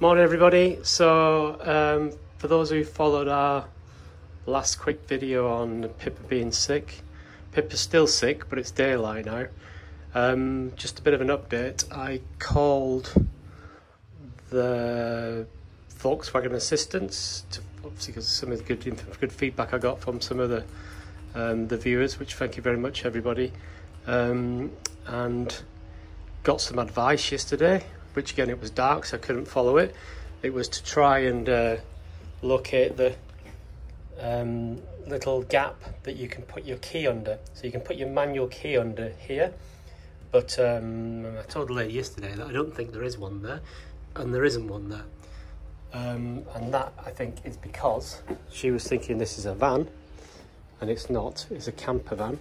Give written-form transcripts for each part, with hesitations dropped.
Morning everybody. So for those who followed our last quick video on Pippa being sick, Pippa's still sick but it's daylight now. Just a bit of an update. I called the Volkswagen assistants to, obviously because some of the good feedback I got from some of the viewers, which thank you very much everybody, and got some advice yesterday, which again it was dark so I couldn't follow it. It was to try and locate the little gap that you can put your key under. So you can put your manual key under here, but I told the lady yesterday that I don't think there is one there, and there isn't one there. And that I think is because she was thinking this is a van, and it's not. It's a camper van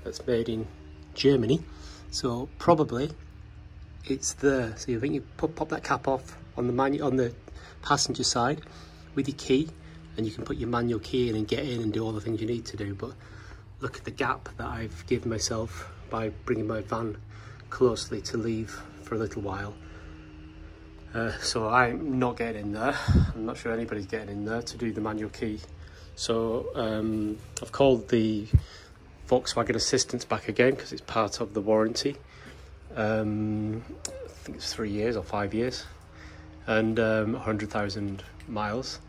that's made in Germany, so probably it's there. So you think you pop that cap off on the passenger side with your key, and you can put your manual key in and get in and do all the things you need to do. But look at the gap that I've given myself by bringing my van closely to leave for a little while. So I'm not getting in there. I'm not sure anybody's getting in there to do the manual key. So I've called the Volkswagen assistance back again because it's part of the warranty. I think it's 3 years or 5 years, and 100,000 miles,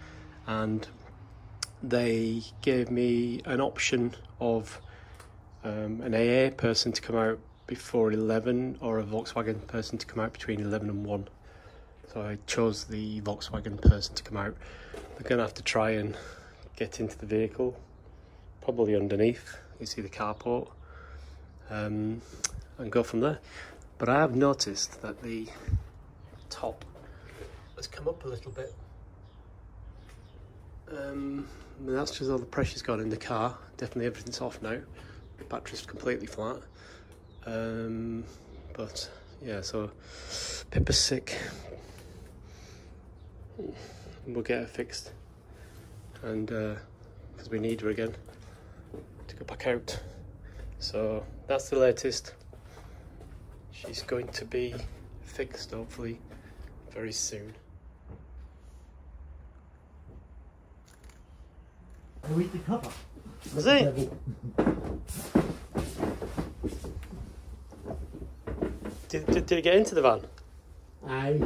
and they gave me an option of an AA person to come out before 11 or a Volkswagen person to come out between 11 and 1. So I chose the Volkswagen person to come out. They're going to have to try and get into the vehicle, probably underneath, you see the carport, and go from there. But I have noticed that the top has come up a little bit. That's just all the pressure's gone in the car. Definitely everything's off now. The battery's completely flat. But yeah, so Pippa's sick. We'll get her fixed, and because we need her again to go back out. So that's the latest. She's going to be fixed hopefully very soon. We need the cover. Was it? Did it get into the van? Aye.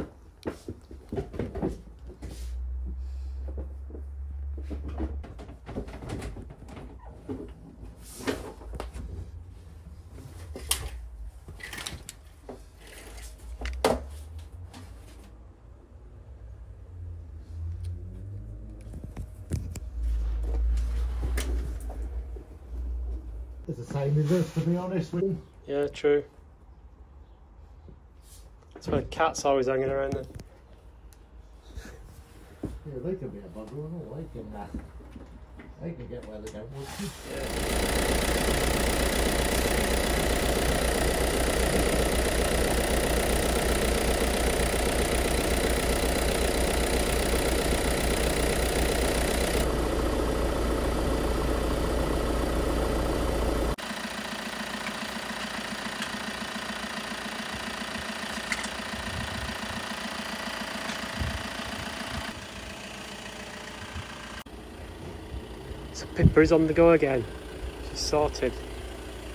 It's the same as this, to be honest with you. Yeah, true. That's where cats always hanging around there. Yeah, they can be a bugger and all. They can get where they don't want to. So Pippa is on the go again. She's sorted.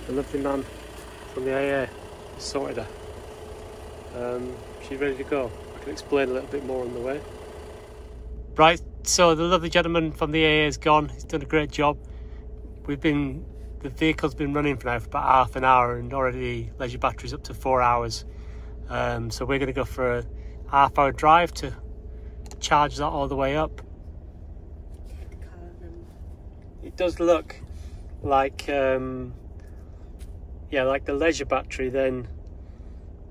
The lovely man from the AA sorted her. She's ready to go. I can explain a little bit more on the way. Right, so the lovely gentleman from the AA is gone. He's done a great job. The vehicle's been running for now for about half an hour, and already the leisure battery's up to 4 hours. So we're going to go for a half-hour drive to charge that all the way up. It does look like, yeah, like the leisure battery then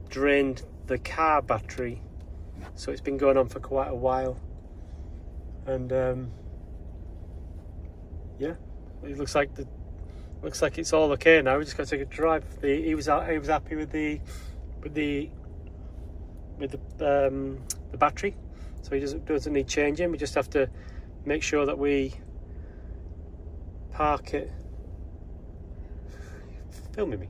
drained the car battery, so it's been going on for quite a while. And yeah, it looks like it's all okay now. We just got to take a drive. He was happy with the battery, so he doesn't need changing. We just have to make sure that we park it. Filming me.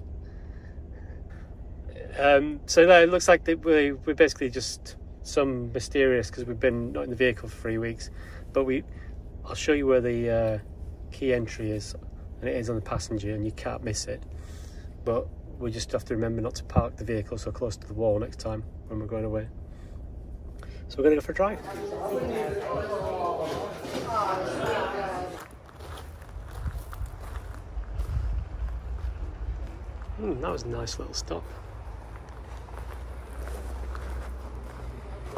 So no, it looks like that we basically just some mysterious because we've been not in the vehicle for 3 weeks, but I'll show you where the key entry is, and it is on the passenger and you can't miss it, but we just have to remember not to park the vehicle so close to the wall next time when we're going away. So we're going to go for a drive. That was a nice little stop.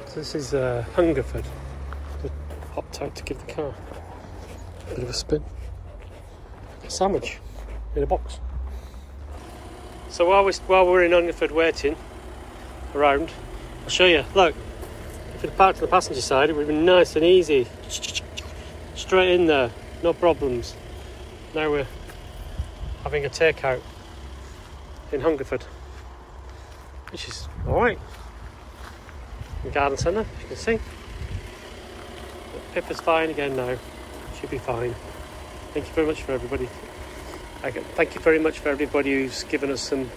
So this is Hungerford. Just hopped out to give the car a bit of a spin. A sandwich in a box. So while we're in Hungerford waiting around, I'll show you. Look, if we'd parked on the passenger side, it would have been nice and easy. Straight in there, no problems. Now we're having a takeout in Hungerford, which is alright. The garden centre, as you can see. But Pippa's fine again now. She'll be fine. Thank you very much for everybody. Thank you very much for everybody who's given us some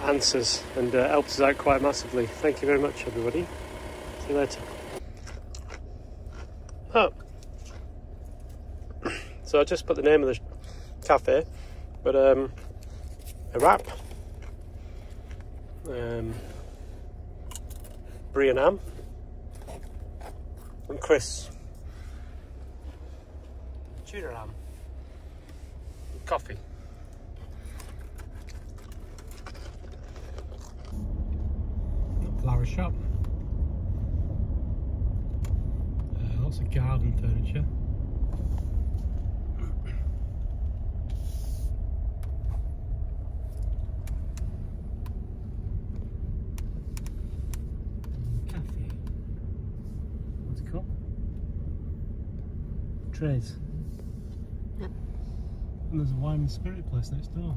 answers and helped us out quite massively. Thank you very much, everybody. See you later. Oh. So I just put the name of the cafe, but a wrap, brie and ham, and Chris, tuna ham, and coffee. Flower shop, lots of garden furniture. Trays. Yep. And there's a wine and spirit place next door.